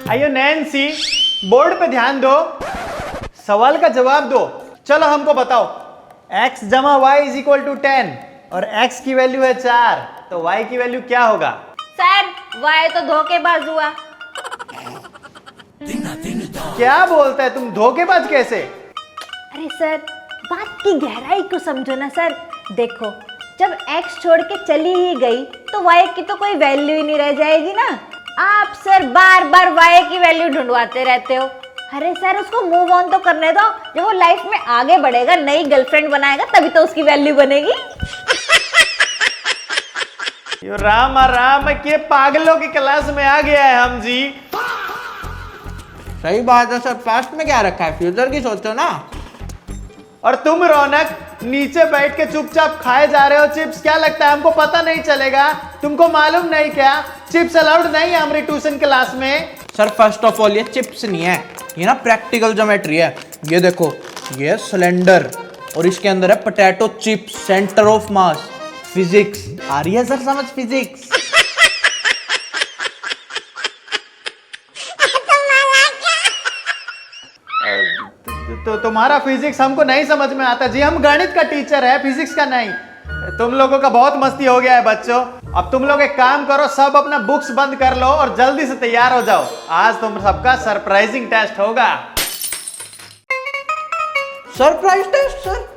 आइयो Nancy, board पे ध्यान दो, सवाल का जवाब दो। चलो हमको बताओ, x जमा वाई इज इक्वल टू 10 और x की वैल्यू है 4, तो y की वैल्यू क्या होगा? सर y तो धोखेबाज हुआ। क्या बोलता है, तुम धोखेबाज कैसे? अरे सर, बात की गहराई को समझो ना सर। देखो, जब x छोड़ के चली ही गई तो y की तो कोई वैल्यू ही नहीं रह जाएगी ना। आप सर बार बार y की वैल्यू ढूंढवाते रहते हो। अरे सर, उसको मूव ऑन तो करने दो। जब वो लाइफ में आगे बढ़ेगा, नई गर्लफ्रेंड बनाएगा, तभी तो उसकी वैल्यू बनेगी। यो राम राम, के पागलों की क्लास में आ गया है हम जी। सही बात है सर, पास्ट में क्या रखा है, फ्यूचर की सोचो ना। और तुम रौनक नीचे बैठ के चुपचाप खाए जा रहे हो चिप्स, क्या लगता है हमको पता नहीं चलेगा? तुमको मालूम नहीं क्या, चिप्स अलाउड नहीं है हमारी ट्यूशन क्लास में। सर फर्स्ट ऑफ ऑल ये चिप्स नहीं है, ये ना प्रैक्टिकल ज्योमेट्री है। ये देखो, ये सिलेंडर और इसके अंदर है potato chips, centre of mass, physics. आ रही है सर समझ फिजिक्स? तो तुम्हारा फिजिक्स हमको नहीं समझ में आता जी, हम गणित का टीचर है, फिजिक्स का नहीं। तुम लोगों का बहुत मस्ती हो गया है बच्चों। अब तुम लोग एक काम करो, सब अपना बुक्स बंद कर लो और जल्दी से तैयार हो जाओ। आज तुम सबका सरप्राइजिंग टेस्ट होगा। Surprise test sir?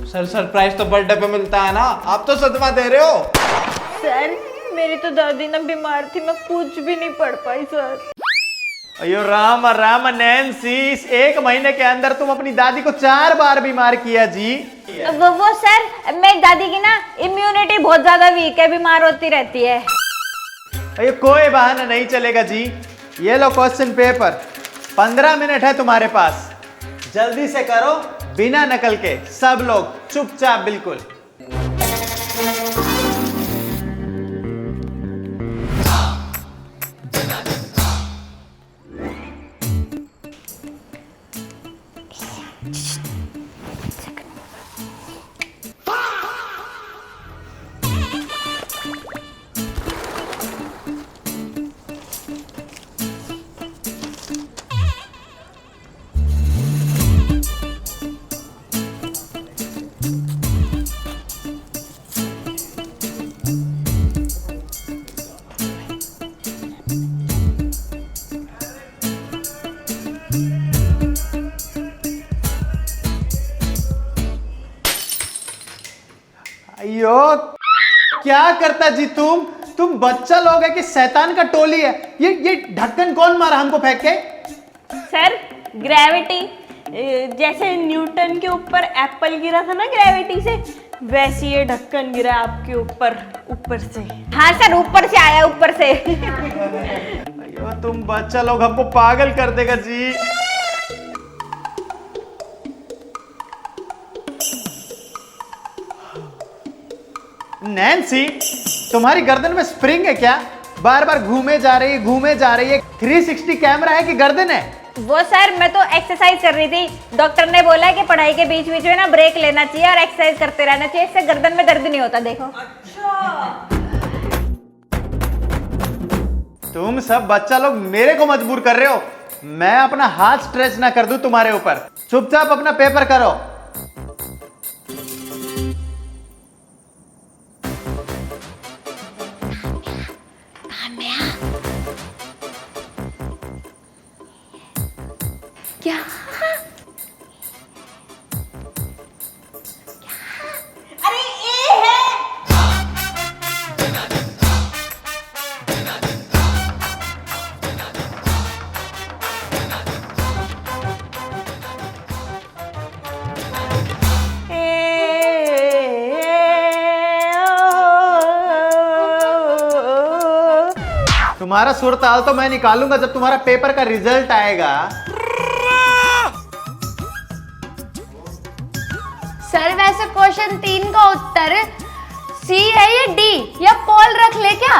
Sir surprise तो बर्थडे पे मिलता है ना, आप तो सदमा दे रहे हो। सर, मेरी तो दादी ना बीमार थी, मैं कुछ भी नहीं पढ़ पाई सर। अयो राम राम नैन्सी, इस 1 महीने के अंदर तुम अपनी दादी को 4 बार बीमार किया जी। वो सर, मेरी दादी की ना इम्यूनिटी बहुत ज्यादा वीक है, बीमार होती रहती है। अयो कोई बहाना नहीं चलेगा जी। ये लो क्वेश्चन पेपर, 15 मिनट है तुम्हारे पास, जल्दी से करो बिना नकल के, सब लोग चुपचाप बिल्कुल। अयो क्या करता जी तुम बच्चा लोग है कि शैतान का टोली है? ये ढक्कन कौन मारा हमको फेंक के? सर ग्रेविटी, जैसे न्यूटन के ऊपर एप्पल गिरा था ना ग्रेविटी से, वैसे ये ढक्कन गिरा आपके ऊपर, ऊपर से। हाँ सर, ऊपर से आया, ऊपर से। अयो तुम बच्चा लोग हमको पागल कर देगा जी। नैन्सी, तुम्हारी गर्दन में स्प्रिंग है क्या? बार बार घूमे जा रही है। 360 कैमरा है कि गर्दन है? वो सर, मैं तो एक्सरसाइज कर रही थी। डॉक्टर ने बोला कि पढ़ाई के बीच बीच में ना ब्रेक लेना चाहिए और एक्सरसाइज करते रहना चाहिए, इससे गर्दन में दर्द नहीं होता। देखो। अच्छा। तुम सब बच्चा लोग मेरे को मजबूर कर रहे हो। मैं अपना हाथ स्ट्रेच ना कर दूं तुम्हारे ऊपर। चुपचाप अपना पेपर करो। क्या? अरे ए है। तुम्हारा सुर ताल तो मैं निकालूंगा जब तुम्हारा पेपर का रिजल्ट आएगा। सर वैसे क्वेश्चन 3 का उत्तर सी है या डी, या पॉल रख ले क्या?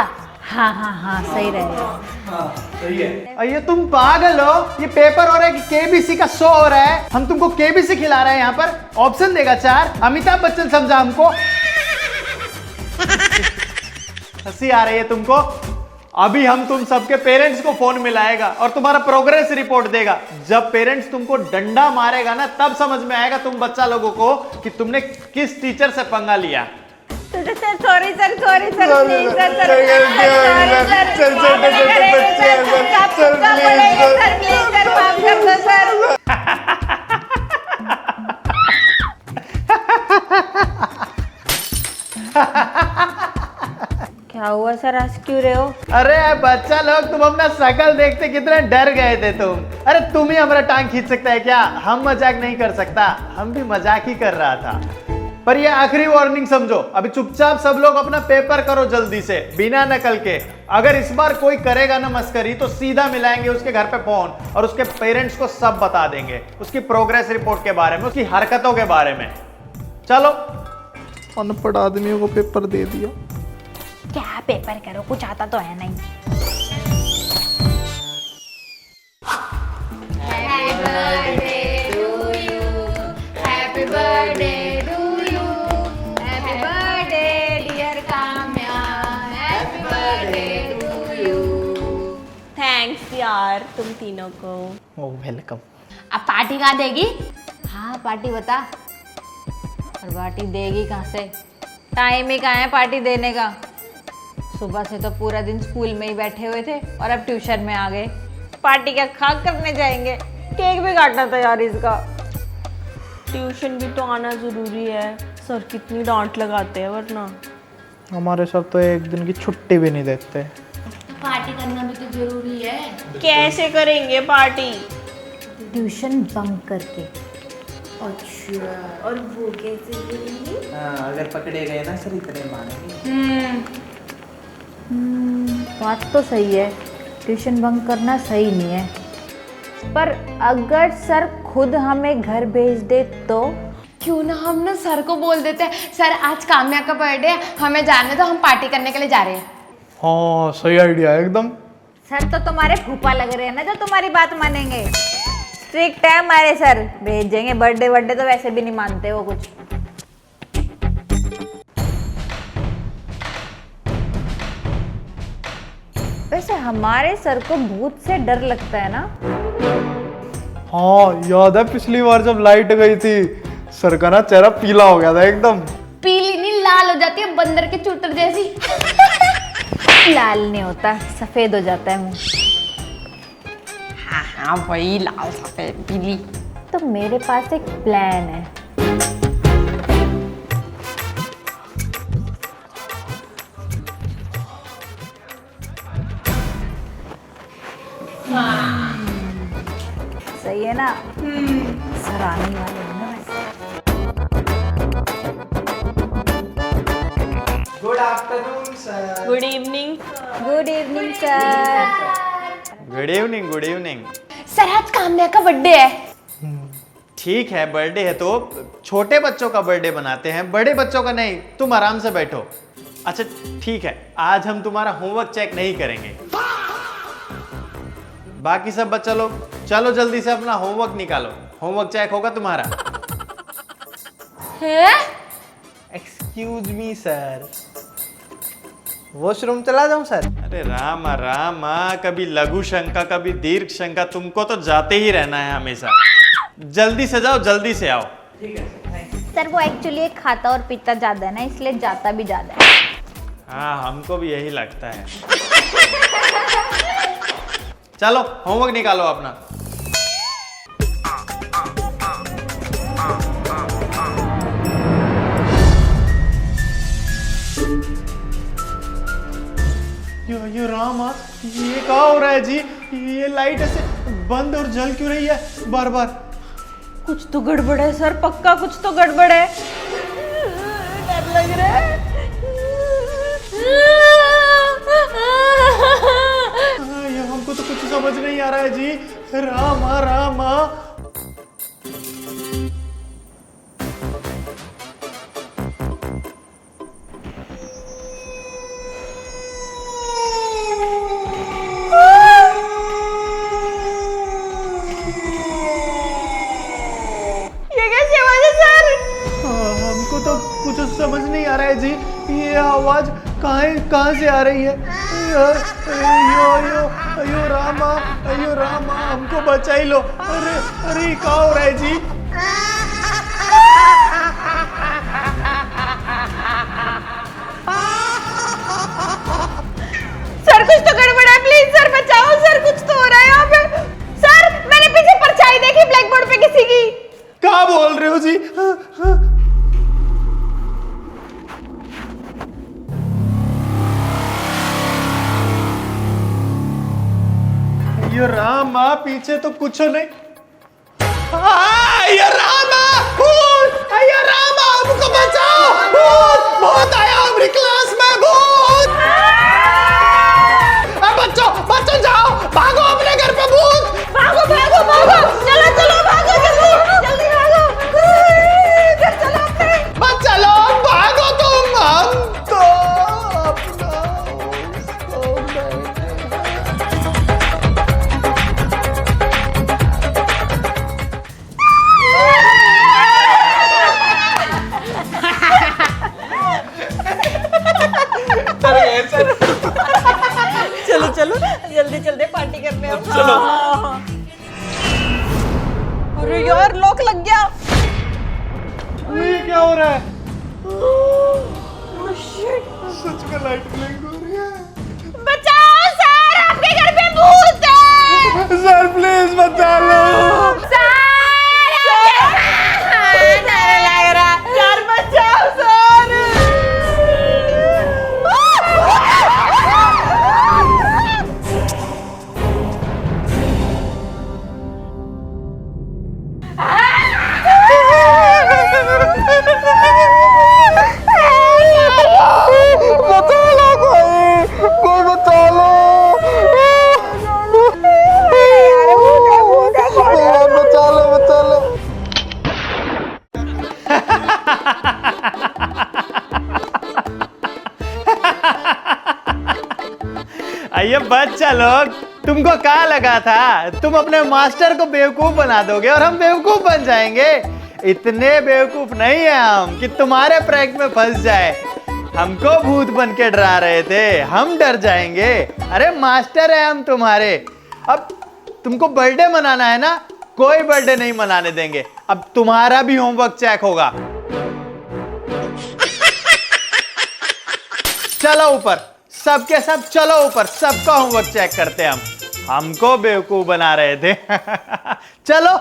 हाँ, सही रहेगा। ये तुम पागल हो, ये पेपर हो रहा है कि केबीसी का शो हो रहा है? हम तुमको केबीसी खिला रहे हैं यहाँ पर। ऑप्शन देगा 4, अमिताभ बच्चन समझा हमको। हंसी आ रही है तुमको? अभी हम तुम सबके पेरेंट्स को फोन मिलाएगा और तुम्हारा प्रोग्रेस रिपोर्ट देगा। जब पेरेंट्स तुमको डंडा मारेगा ना, तब समझ में आएगा तुम बच्चा लोगों को कि तुमने किस टीचर से पंगा लिया। सॉरी सर प्लीज सर माफ कर दो सर। क्या हुआ सर, हंस क्यों रहे हो? अरे बच्चा लोग, तुम अपना शकल देखते कितने डर गए थे तुम। अरे तुम ही हमारा टांग खींच सकता है क्या? हम मजाक नहीं कर सकता, हम भी मजाक ही कर रहा था। पर ये आखिरी वार्निंग समझो, अभी चुपचाप सब लोग अपना पेपर करो जल्दी से, बिना नकल के। अगर इस बार कोई करेगा ना मस्करी, तो सीधा मिलाएंगे उसके घर पे फोन और उसके पेरेंट्स को सब बता देंगे, उसकी प्रोग्रेस रिपोर्ट के बारे में, उसकी हरकतों के बारे में। चलो। अनपढ़ आदमियों को पेपर दे दिया। क्या पेपर करो, कुछ आता तो है नहीं। Happy birthday to you, happy birthday to you, happy birthday dear Kamya, happy birthday to you. Thanks यार तुम तीनों को। ओ वेलकम। अब पार्टी कहाँ देगी? हाँ पार्टी बता। और पार्टी देगी कहाँ से? टाइम ही कहाँ है पार्टी देने का? सुबह से तो पूरा दिन स्कूल में ही बैठे हुए थे और अब ट्यूशन में आ गए। पार्टी क्या खा करने जाएंगे? केक भी काटना था यार इसका। ट्यूशन भी तो आना जरूरी है, सर कितनी डांट लगाते हैं वरना। हमारे सर तो एक दिन की छुट्टी भी नहीं देते। पार्टी करना भी तो जरूरी है। कैसे करेंगे पार्टी? ट्यूशन बंक करके। अच्छा, और वो कैसे करेंगे? अगर पकड़े गए ना सर इतने मानेंगे। बात तो सही है, ट्यूशन बंक करना सही नहीं है। पर अगर सर खुद हमें घर भेज दे तो? क्यों ना हम ना सर को बोल देते हैं, सर आज काम्या का बर्थडे है, हमें जाने दो, हम पार्टी करने के लिए जा रहे हैं। हाँ सही आइडिया एकदम। सर तो तुम्हारे फूफा लग रहे हैं ना जो तुम्हारी बात मानेंगे। स्ट्रिक्ट है हमारे सर, भेजेंगे। बर्थडे तो वैसे भी नहीं मानते वो कुछ। वैसे हमारे सर को भूत से डर लगता है ना? हाँ याद है पिछली बार जब लाइट गई थी, सर का ना चेहरा पीला हो गया था एकदम। पीली नहीं लाल हो जाती है, बंदर के चूतर जैसी। लाल नहीं होता, सफेद हो जाता है मुंह। हाँ वही लाल सफेद पीली। तो मेरे पास एक प्लान है। सही है ना? सर आने वाले हैं ना वैसे। Good afternoon sir. Good evening. Good evening sir. Good evening, good evening. Sir आज काम्या का बर्थडे है। ठीक है, बर्थडे है तो छोटे बच्चों का बर्थडे बनाते हैं, बड़े बच्चों का नहीं। तुम आराम से बैठो। अच्छा ठीक है, आज हम तुम्हारा होमवर्क चेक नहीं करेंगे। बाकी सब बच्चा लोग चलो जल्दी से अपना होमवर्क निकालो, होमवर्क चेक होगा तुम्हारा। है? एक्सक्यूज मी सर, वॉशरूम चला जाऊं सर? अरे रामा रामा, कभी लघु शंका कभी दीर्घ शंका, तुमको तो जाते ही रहना है हमेशा। जल्दी से जाओ, जल्दी से आओ। सर वो एक्चुअली खाता और पीता ज्यादा है ना, इसलिए जाता भी ज्यादा है। हाँ हमको भी यही लगता है। चलो होमवर्क निकालो अपना। ये रामा, ये क्या हो रहा है जी? ये लाइट ऐसे बंद और जल क्यों रही है बार बार? कुछ तो गड़बड़ है सर, पक्का कुछ तो गड़बड़ है। डर लग रहा है। ये हमको तो कुछ समझ नहीं आ रहा है जी। रामा रामा। ये कैसी आवाज है सर? हमको तो कुछ समझ नहीं आ रहा है जी। ये आवाज कहाँ से आ रही है? अयो रामा हमको बचा ही लो। अरे क्या हो रहा है जी? सर कुछ तो गड़बड़ है, प्लीज सर बचाओ सर, कुछ तो हो रहा है यहाँ पे। सर मैंने पीछे परछाई देखी ब्लैक बोर्ड पे किसी की। क्या बोल रहे हो जी? ये रामा पीछे तो कुछ नहीं। ये रामा भूत! ये रामा हमको बचाओ! भूत! भूत आया हमारी क्लास में, भूत! बच्चों जाओ, भागो अपने घर पे, भूत! भागो भागो भागो, चलो चलो भागो जल्दी भागो, चलो अपने। बच्चा लोग भागो तुम, हम तो चलो चलो जल्दी जल्दी पार्टी करने अब। चलो। अरे यार लॉक लग गया। ये क्या हो रहा है? सच में लाइट ब्लिंक हो रही है। बचाओ सर, आपके घर पे भूत है। सर प्लीज बचा लो। डर लग रहा यार, बचाओ सर। आइए बच्चा लोग, तुमको क्या लगा था तुम अपने मास्टर को बेवकूफ बना दोगे और हम बेवकूफ बन जाएंगे? इतने बेवकूफ नहीं है हम कि तुम्हारे प्रैंक में फंस जाए। हमको भूत बन के डरा रहे थे, हम डर जाएंगे? अरे मास्टर है हम तुम्हारे। अब तुमको बर्थडे मनाना है ना, कोई बर्थडे नहीं मनाने देंगे। अब तुम्हारा भी होमवर्क चेक होगा। चलो ऊपर, सबके सब चलो ऊपर, सबका होमवर्क चेक करते हैं हम। हमको बेवकूफ बना रहे थे। चलो।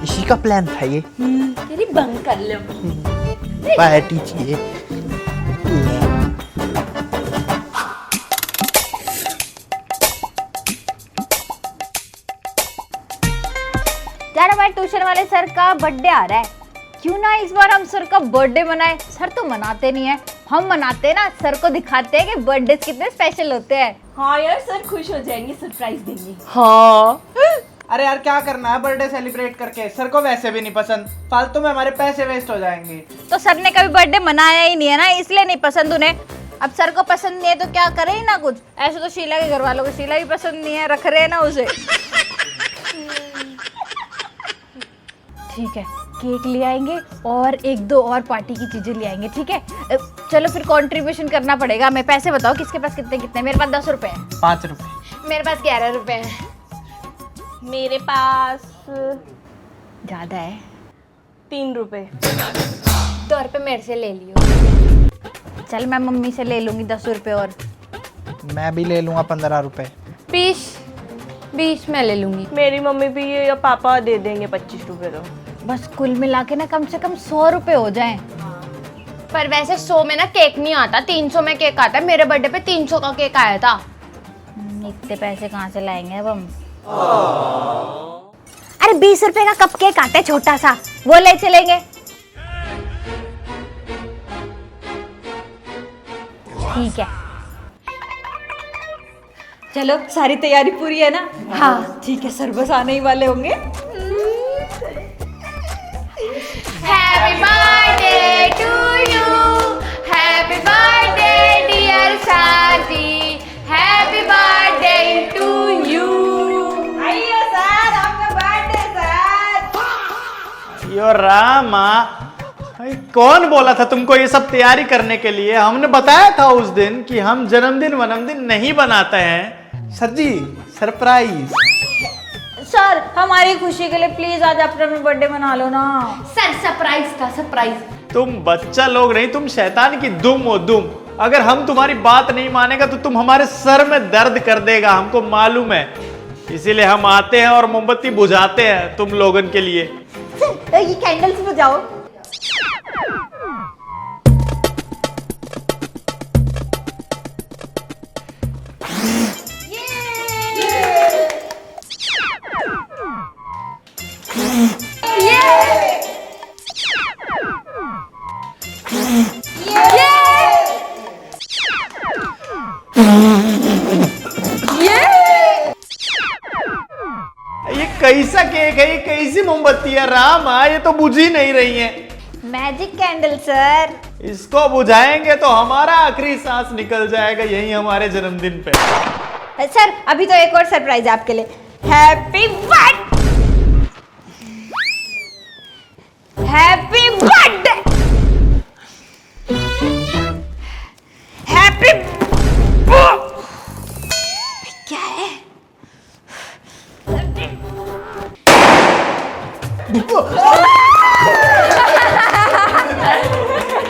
इसी का प्लान था ये। तेरी बंद कर लो। पार्टी चाहिए। यार हमारे ट्यूशन वाले सर का बर्थडे आ रहा है, क्यों ना इस बार हम सर का बर्थडे मनाए। सर तो मनाते नहीं है, हम मनाते हैं ना, सर को दिखाते हैं कि बर्थडे कितने स्पेशल होते हैं। हाँ यार सर खुश हो जाएंगे, सरप्राइज देंगे। हाँ अरे यार क्या करना है बर्थडे सेलिब्रेट करके, सर को वैसे भी नहीं पसंद, फालतू में हमारे पैसे वेस्ट हो जाएंगे। तो सर ने कभी बर्थडे मनाया ही नहीं है ना, इसलिए नहीं पसंद उन्हें। अब सर को पसंद नहीं है तो क्या करे ही ना कुछ। ऐसे तो शीला के घर वालों को शीला भी पसंद नहीं है, रख रहे हैं ना उसे। ठीक है, केक ले आएंगे और एक दो और पार्टी की चीजें ले आएंगे, ठीक है। चलो फिर कंट्रीब्यूशन करना पड़ेगा हमें। पैसे बताओ किसके पास कितने कितने। मेरे पास 10 रुपए हैं। 5 रुपए। मेरे पास 11 रुपए हैं। मेरे पास ज्यादा है। 3 रुपए। 2 रुपए मेरे से ले लियो। चल मैं मम्मी से ले लूंगी 10 रुपए और। मैं भी ले लूंगा 15 रुपए। 20 मैं ले लूंगी। मेरी मम्मी भी या पापा दे देंगे 25 रुपए। तो बस कुल मिला के ना कम से कम 100 रुपए हो जाएं। पर वैसे 100 में ना केक नहीं आता, 300 में केक आता है। मेरे बर्थडे पे 300 का केक आया था। इतने पैसे कहाँ से लाएंगे अब हम। अरे 20 रुपए का कप केक आता है छोटा सा, वो ले चलेंगे। ठीक है चलो सारी तैयारी पूरी है ना? हाँ ठीक है, सर बस आने ही वाले होंगे। Happy birthday to you, happy birthday dear साथी, हैप्पी बर्थडे टू यू। आइए सर, आपका बर्थडे सर। यो रामा, कौन बोला था तुमको ये सब तैयारी करने के लिए? हमने बताया था उस दिन कि हम जन्मदिन वन्मदिन नहीं बनाते हैं। सर जी सरप्राइज। सर हमारी खुशी के लिए प्लीज आज अपना बर्थडे मना लो ना। सर सरप्राइज था, सरप्राइज। तुम बच्चा लोग नहीं, तुम शैतान की दुम हो दुम। अगर हम तुम्हारी बात नहीं मानेगा तो तुम हमारे सर में दर्द कर देगा, हमको मालूम है। इसीलिए हम आते हैं और मोमबत्ती बुझाते हैं तुम लोगन के लिए। ये कैंडल्स बुझाओ। ये कैसा केक है? ये कैसी मोमबत्ती है राम? ये तो बुझ ही नहीं रही है। Magic candle sir. इसको बुझाएंगे तो हमारा आखिरी सांस निकल जाएगा यही हमारे जन्मदिन पे। सर अभी तो एक और सरप्राइज आपके लिए। Happy birthday, happy birthday, happy. क्या है?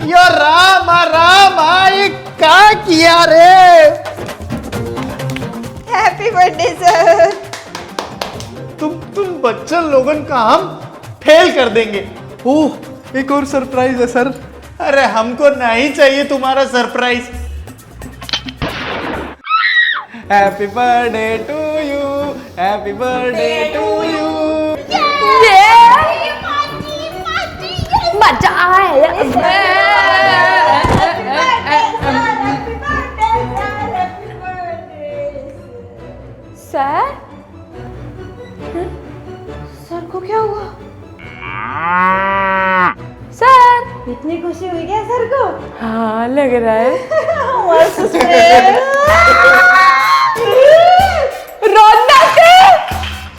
यो राम राम, ये क्या किया रे? Happy birthday sir. तुम बच्चन लोगन का हम फेल कर देंगे। ओह एक और सरप्राइज है सर। अरे हमको नहीं चाहिए तुम्हारा surprise. Happy birthday to you, happy birthday to you. मजा आया। सर सर को क्या हुआ? सर इतनी खुशी हुई क्या सर को? हाँ लग रहा है।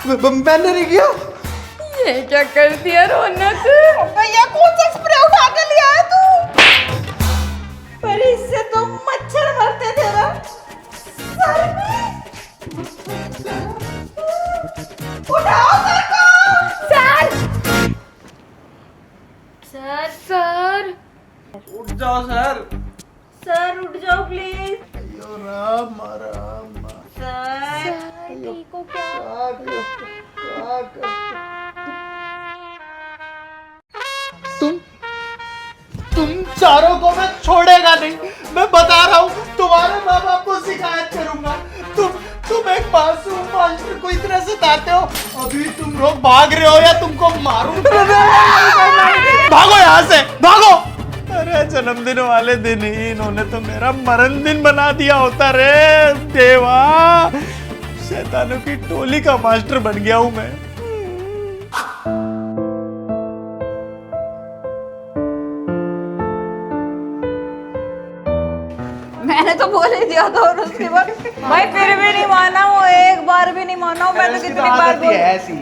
रौनक मैंने नहीं किया। ये क्या कर दिया रौनक? भैया कौन सा स्प्रे उठा के लिया है तू? पर इससे तो मच्छर मरते थे ना। उठाओ सर को। सर सर सर उठ जाओ सर। सर उठ जाओ प्लीज। राम राम। सर ठीक हो क्या? तुम चारों को मैं छोड़ेगा नहीं। मैं बता रहा हूँ, तुम्हारे माँ बाप को शिकायत करूंगा। तुम एक मासूम मास्टर को इतना सताते हो। अभी तुम लोग भाग रहे हो या तुमको मारूं? भागो यहाँ से, भागो। अरे जन्मदिन वाले दिन ही इन्होंने तो मेरा मरण दिन बना दिया होता रे देवा। शैतानों की टोली का मास्टर बन गया हूं मैं। मैंने तो बोल ही दिया था और उसके बाद भाई फिर भी नहीं माना। वो एक बार भी नहीं माना। मैं तो कितनी बार बोल। ऐसी।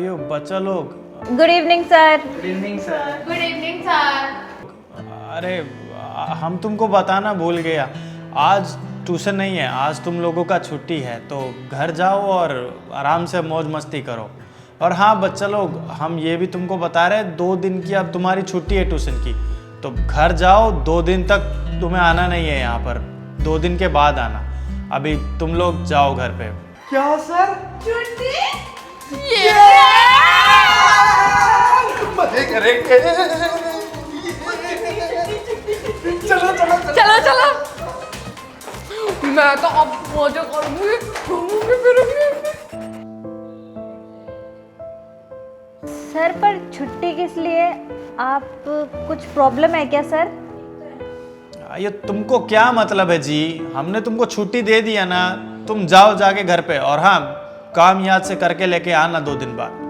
यो बच्चा लोग, good evening sir. Good evening sir. अरे हम तुमको बताना भूल गया, आज ट्यूशन नहीं है। आज तुम लोगों का छुट्टी है, तो घर जाओ और आराम से मौज मस्ती करो। और हाँ बच्चा लोग, हम ये भी तुमको बता रहे हैं 2 दिन की अब तुम्हारी छुट्टी है ट्यूशन की, तो घर जाओ। 2 दिन तक तुम्हें आना नहीं है यहाँ पर, 2 दिन के बाद आना। अभी तुम लोग जाओ घर पे। क्या सर? मजे करेंगे। चलो चलो चलो चलो। मैं तो अब मौज करूंगी, घूमूंगी फिरूंगी। सर पर छुट्टी किस लिए? आप कुछ प्रॉब्लम है क्या सर? ये तुमको क्या मतलब है जी? हमने तुमको छुट्टी दे दिया ना, तुम जाओ जाके घर पे। और हाँ, काम याद से करके लेके आना 2 दिन बाद।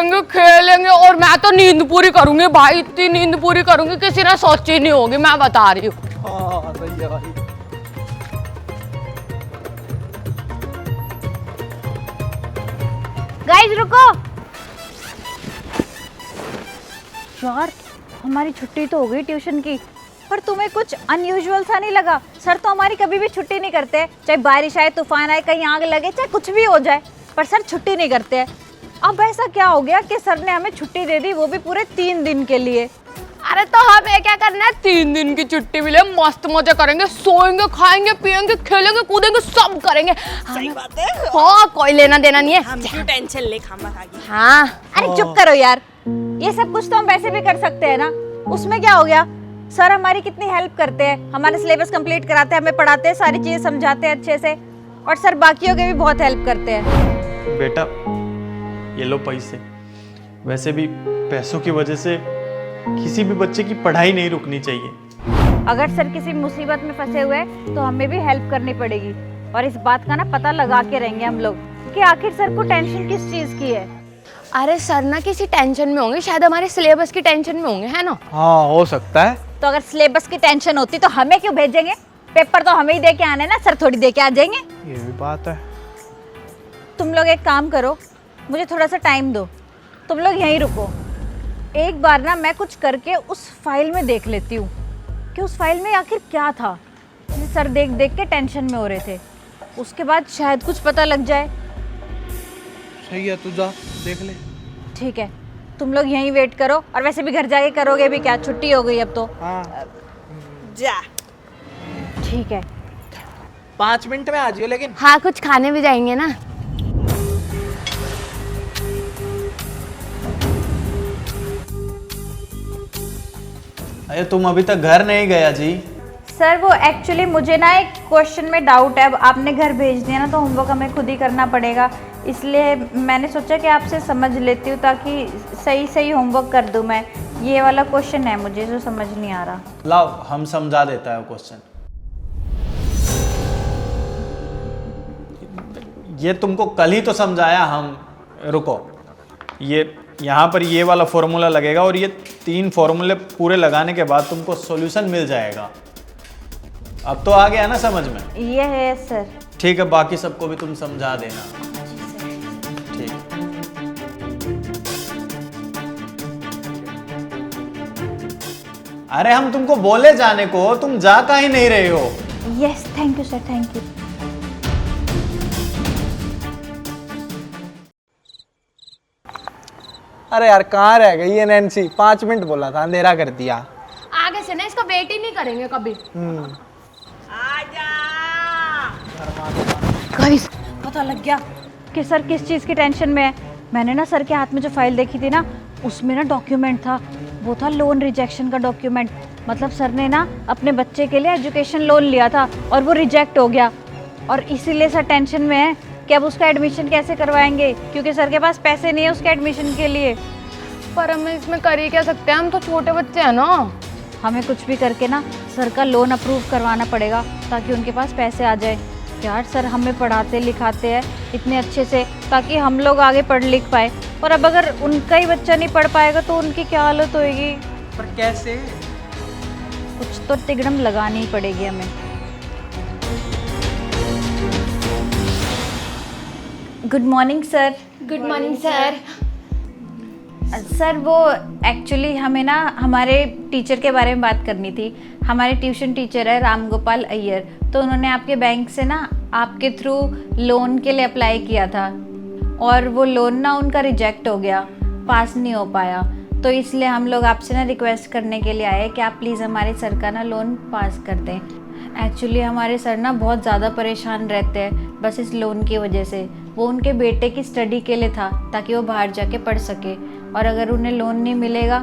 पियेंगे खेलेंगे और मैं तो नींद पूरी करूंगी भाई, इतनी नींद पूरी करूंगी किसी ने सोची नहीं होगी, मैं बता रही हूँ। हाँ सही है भाई। गाइस रुको यार, हमारी छुट्टी तो हो गई ट्यूशन की, पर तुम्हें कुछ अनयूजुअल सा नहीं लगा? सर तो हमारी कभी भी छुट्टी नहीं करते, चाहे बारिश आए, तूफान आए, कहीं आग लगे, चाहे कुछ भी हो जाए, पर सर छुट्टी नहीं करते हैं। अब ऐसा क्या हो गया कि सर ने हमें छुट्टी दे दी, वो भी पूरे 3 दिन के लिए? अरे तो हमें क्या करना है, 3 दिन की छुट्टी मिले, मस्त मजे करेंगे, सोएंगे, खाएंगे, पियेंगे, खेलेंगे, कूदेंगे, सब करेंगे। सही बात है। हाँ, कोई लेना देना नहीं है। हम क्यों टेंशन ले खामा खागी। हाँ अरे चुप करो यार, ये सब कुछ तो हम वैसे भी कर सकते हैं ना, उसमें क्या हो गया? सर हमारी कितनी हेल्प करते हैं, हमारे सिलेबस कंप्लीट कराते हैं, हमें पढ़ाते हैं, सारी चीजें समझाते हैं अच्छे से, और सर बाकियों के भी बहुत हेल्प करते हैं। बेटा ये लो पैसे। वैसे भी पैसों की वजह से किसी भी बच्चे की पढ़ाई नहीं रुकनी चाहिए। अगर सर किसी मुसीबत में फंसे हुए हैं तो हमें भी हेल्प करनी पड़ेगी, और इस बात का ना पता लगा के रहेंगे हम लोग कि आखिर सर को टेंशन किस चीज की है। अरे सर ना किसी टेंशन में होंगे, शायद हमारे सिलेबस की टेंशन में होंगे, है ना? हाँ हो सकता है। तो अगर सिलेबस की टेंशन होती तो हमें क्यों भेजेंगे? पेपर तो हमें ही दे के आने ना, सर थोड़ी दे के आ जाएंगे। ये भी बात है। तुम लोग एक काम करो, मुझे थोड़ा सा टाइम दो, तुम लोग यहीं रुको, एक बार ना मैं कुछ करके उस फाइल में देख लेती हूँ कि उस फाइल में आखिर क्या था। सर देख देख के टेंशन में हो रहे थे, उसके बाद शायद कुछ पता लग जाए। सही है, तू जा देख ले। ठीक है, तुम लोग यहीं वेट करो, और वैसे भी घर जाके करोगे भी क्या, छुट्टी हो गई अब तो। हाँ जा। ठीक है, 5 मिनट में आ जाइयो लेकिन। हाँ, कुछ खाने भी जाएंगे ना। अरे तुम अभी तक घर नहीं गया जी? सर वो एक्चुअली मुझे ना एक क्वेश्चन में डाउट है, अब आपने घर भेज दिया ना तो होमवर्क हमें खुद ही करना पड़ेगा, इसलिए मैंने सोचा कि आपसे समझ लेती हूँ ताकि सही सही होमवर्क कर दूँ मैं। ये वाला क्वेश्चन है मुझे जो समझ नहीं आ रहा। लाओ हम समझा देता है वो क्वेश्चन। ये तुमको कल ही तो समझाया हम। रुको, ये यहाँ पर ये वाला फॉर्मूला लगेगा और ये 3 फॉर्मूले पूरे लगाने के बाद तुमको सॉल्यूशन मिल जाएगा। अब तो आ गया ना समझ में? ये है सर। ठीक है, बाकी सबको भी तुम समझा देना। ठीक। अरे हम तुमको बोले जाने को, तुम जा कहीं नहीं रहे हो। Yes, thank you sir, thank you. अरे यार कहाँ रह गई ये नैन्सी? 5 मिनट बोला था, अंधेरा कर दिया। आगे से ना इसका वेट ही नहीं करेंगे कभी। गाइस, पता लग गया कि सर किस चीज़ की टेंशन में है। मैंने ना सर के हाथ में जो फाइल देखी थी ना, उसमें ना डॉक्यूमेंट था, वो था लोन रिजेक्शन का डॉक्यूमेंट। मतलब सर ने ना अपने बच्चे के लिए एजुकेशन लोन लिया था और वो रिजेक्ट हो गया, और इसीलिए सर टेंशन में है कि अब उसका एडमिशन कैसे करवाएंगे, क्योंकि सर के पास पैसे नहीं है उसके एडमिशन के लिए। पर हम इसमें कर ही क्या सकते हैं, हम तो छोटे बच्चे हैं ना। हमें कुछ भी करके ना सर का लोन अप्रूव करवाना पड़ेगा ताकि उनके पास पैसे आ जाए। यार सर हमें पढ़ाते लिखाते हैं इतने अच्छे से ताकि हम लोग आगे पढ़ लिख पाए, और अब अगर उनका ही बच्चा नहीं पढ़ पाएगा तो उनकी क्या हालत होएगी। पर कैसे? कुछ तो तिगड़म लगानी ही पड़ेगी हमें। Good morning sir. Good morning sir. Sir वो एक्चुअली हमें ना हमारे टीचर के बारे में बात करनी थी। हमारे ट्यूशन टीचर है राम गोपाल अय्यर, तो उन्होंने आपके बैंक से ना आपके थ्रू लोन के लिए अप्लाई किया था, और वो लोन ना उनका रिजेक्ट हो गया, पास नहीं हो पाया। तो इसलिए हम लोग आपसे ना रिक्वेस्ट करने के लिए आए कि आप प्लीज़ हमारे सर का ना लोन पास कर दें। एक्चुअली हमारे सर ना बहुत ज़्यादा परेशान रहते हैं बस इस लोन की वजह से। वो उनके बेटे की स्टडी के लिए था ताकि वो बाहर जाके पढ़ सके, और अगर उन्हें लोन नहीं मिलेगा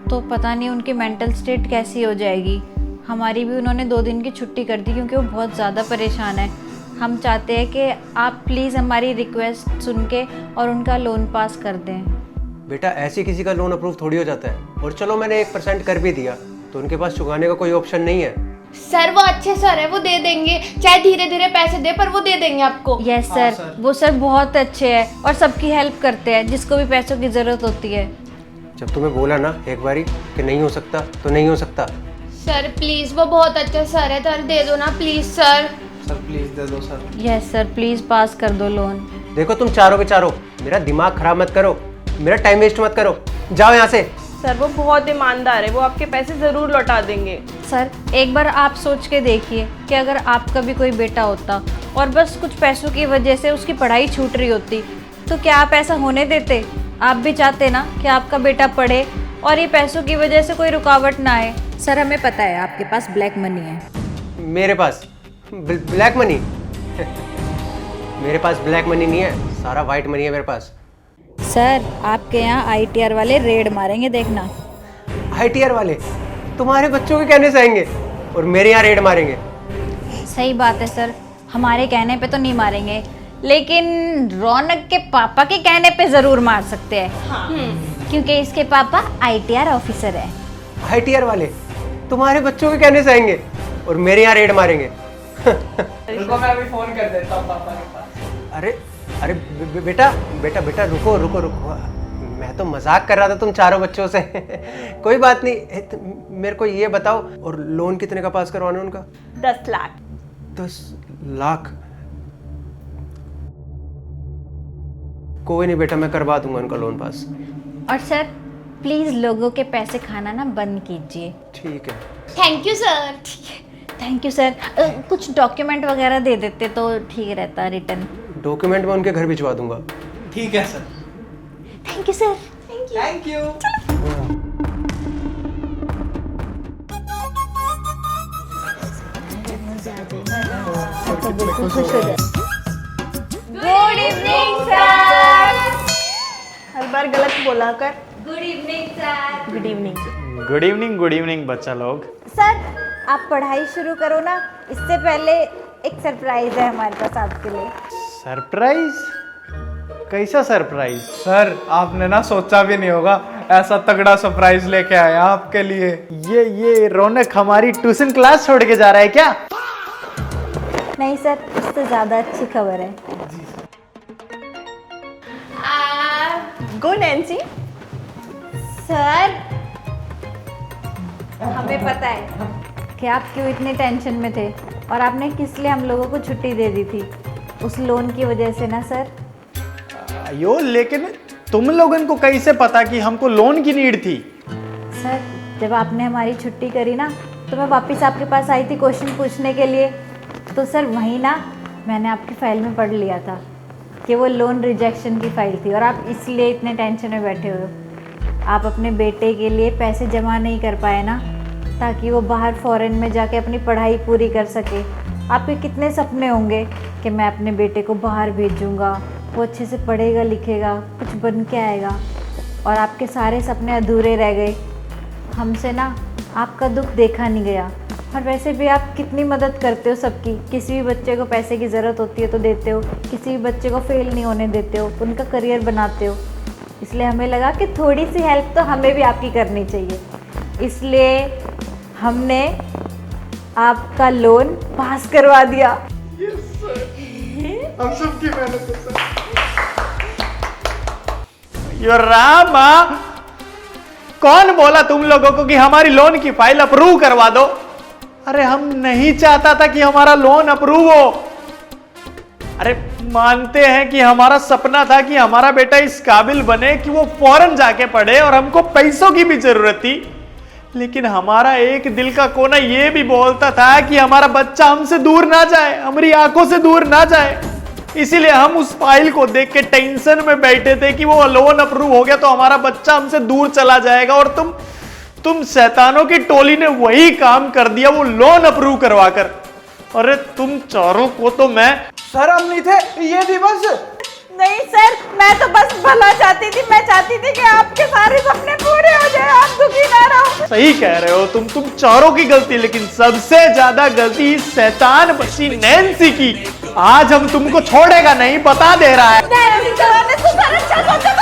तो पता नहीं उनकी मेंटल स्टेट कैसी हो जाएगी। हमारी भी उन्होंने 2 दिन की छुट्टी कर दी क्योंकि वो बहुत ज़्यादा परेशान है। हम चाहते हैं कि आप प्लीज़ हमारी रिक्वेस्ट सुन के और उनका लोन पास कर दें। बेटा ऐसे किसी का लोन अप्रूव थोड़ी हो जाता है, और चलो मैंने 1% कर भी दिया तो उनके पास चुकाने का कोई ऑप्शन नहीं है। सर वो अच्छे सर है, वो दे देंगे, चाहे धीरे धीरे पैसे दे पर वो दे देंगे आपको। यस सर, वो सर बहुत अच्छे हैं और सबकी हेल्प करते हैं जिसको भी पैसों की ज़रूरत होती है। जब तुम्हें बोला ना एक बारी कि नहीं हो सकता तो नहीं हो सकता। सर प्लीज, वो बहुत अच्छा सर है, सर दे दो ना प्लीज सर। सर प्लीज दे दो sir. Yes sir, please pass कर दो लोन। देखो तुम चारों के चारों मेरा दिमाग खराब मत करो, मेरा टाइम वेस्ट मत करो, जाओ यहाँ से। सर वो बहुत ईमानदार है, वो आपके पैसे ज़रूर लौटा देंगे। सर एक बार आप सोच के देखिए कि अगर आपका भी कोई बेटा होता और बस कुछ पैसों की वजह से उसकी पढ़ाई छूट रही होती तो क्या आप ऐसा होने देते? आप भी चाहते ना कि आपका बेटा पढ़े और ये पैसों की वजह से कोई रुकावट ना आए। सर हमें पता है आपके पास ब्लैक मनी है। मेरे पास ब्लैक मनी मेरे पास ब्लैक मनी नहीं है, सारा वाइट मनी है मेरे पास। सर आपके यहाँ ITR वाले रेड मारेंगे, देखना। ITR वाले तुम्हारे बच्चों के कहने से आएंगे और मेरे यहाँ रेड मारेंगे? सही बात है सर, हमारे कहने पे तो नहीं मारेंगे लेकिन रौनक के पापा के कहने पे ज़रूर मार सकते हैं। क्योंकि इसके पापा ITR ऑफिसर है। ITR वाले तुम्हारे बच्चों के कहने से आएंगे और मेरे यहाँ रेड मारेंगे? रुको मैं अभी फोन कर देता हूँ पापा के पास। अरे अरे बेटा बेटा बेटा रुको रुको रुको, मैं तो मजाक कर रहा था तुम चारों बच्चों से। कोई बात नहीं, मेरे को ये बताओ, और लोन कितने का पास करवाना है उनका? 10 लाख। 10 लाख? कोई नहीं बेटा, मैं करवा दूंगा उनका लोन पास। और सर प्लीज़ लोगों के पैसे खाना ना बंद कीजिए। ठीक है। Thank you sir. Thank you sir. कुछ डॉक्यूमेंट वगैरह दे देते तो ठीक रहता, रिटर्न। डॉक्यूमेंट मैं उनके घर भिजवा दूंगा। ठीक है sir. Thank you sir. Thank you. Good evening sir. हर बार गलत बोला कर। Good evening sir. Good evening. Good evening बच्चा लोग। सर आप पढ़ाई शुरू करो ना, इससे पहले एक सरप्राइज है हमारे पास आपके लिए। सरप्राइज? कैसा सरप्राइज? सर आपने ना सोचा भी नहीं होगा ऐसा तगड़ा सरप्राइज लेके आया आपके लिए। ये रौनक हमारी ट्यूशन क्लास छोड़ के जा रहा है क्या? नहीं सर, उससे ज़्यादा अच्छी खबर है। गो नैन्सी। सर हमें पता है कि आप क्यों इतने टेंशन में थे और आपने किस लिए हम लोगों को छुट्टी दे दी थी, उस लोन की वजह से ना सर। अयो लेकिन तुम लोगों को कैसे पता कि हमको लोन की नीड थी? सर जब आपने हमारी छुट्टी करी ना तो मैं वापस आपके पास आई थी क्वेश्चन पूछने के लिए, तो सर वहीं ना मैंने आपकी फ़ाइल में पढ़ लिया था कि वो लोन रिजेक्शन की फ़ाइल थी और आप इसलिए इतने टेंशन में बैठे हुए हो। आप अपने बेटे के लिए पैसे जमा नहीं कर पाए ना, ताकि वो बाहर फॉरेन में जाके अपनी पढ़ाई पूरी कर सके। आपके कितने सपने होंगे कि मैं अपने बेटे को बाहर भेजूँगा, वो अच्छे से पढ़ेगा लिखेगा, कुछ बन के आएगा, और आपके सारे सपने अधूरे रह गए। हमसे ना आपका दुख देखा नहीं गया। और वैसे भी आप कितनी मदद करते हो सबकी, किसी भी बच्चे को पैसे की ज़रूरत होती है तो देते हो, किसी भी बच्चे को फेल नहीं होने देते हो, उनका करियर बनाते हो। इसलिए हमें लगा कि थोड़ी सी हेल्प तो हमें भी आपकी करनी चाहिए, इसलिए हमने आपका लोन पास करवा दिया। हम सबकी मेहनत है सर। यो रामा, कौन बोला तुम लोगों को कि हमारी लोन की फाइल अप्रूव करवा दो? अरे हम नहीं चाहता था कि हमारा लोन अप्रूव हो। अरे मानते हैं कि हमारा सपना था कि हमारा बेटा इस काबिल बने कि वो फॉरेन जाके पढ़े और हमको पैसों की भी जरूरत थी, लेकिन हमारा एक दिल का कोना ये भी बोलता था कि हमारा बच्चा हमसे दूर ना जाए, हमारी आंखों से दूर ना जाए। इसीलिए हम उस फाइल को देख के टेंशन में बैठे थे कि वो लोन अप्रूव हो गया तो हमारा बच्चा हमसे दूर चला जाएगा, और तुम शैतानों की टोली ने वही काम कर दिया, वो लोन अप्रूव करवाकर। अरे तुम चारों को तो मैं सर हम नहीं थे, ये थी बस। नहीं सर, मैं तो बस भला चाहती थी, मैं चाहती थी कि आपके सारे सपने पूरे हो जाए, आप दुखी ना रहो। सही कह रहे हो तुम चारों की गलती, लेकिन सबसे ज्यादा गलती इस शैतान बच्ची नैन्सी की। आज हम तुमको छोड़ेगा नहीं, बता दे रहा है। नैन्सी ने तो अच्छा सोचा।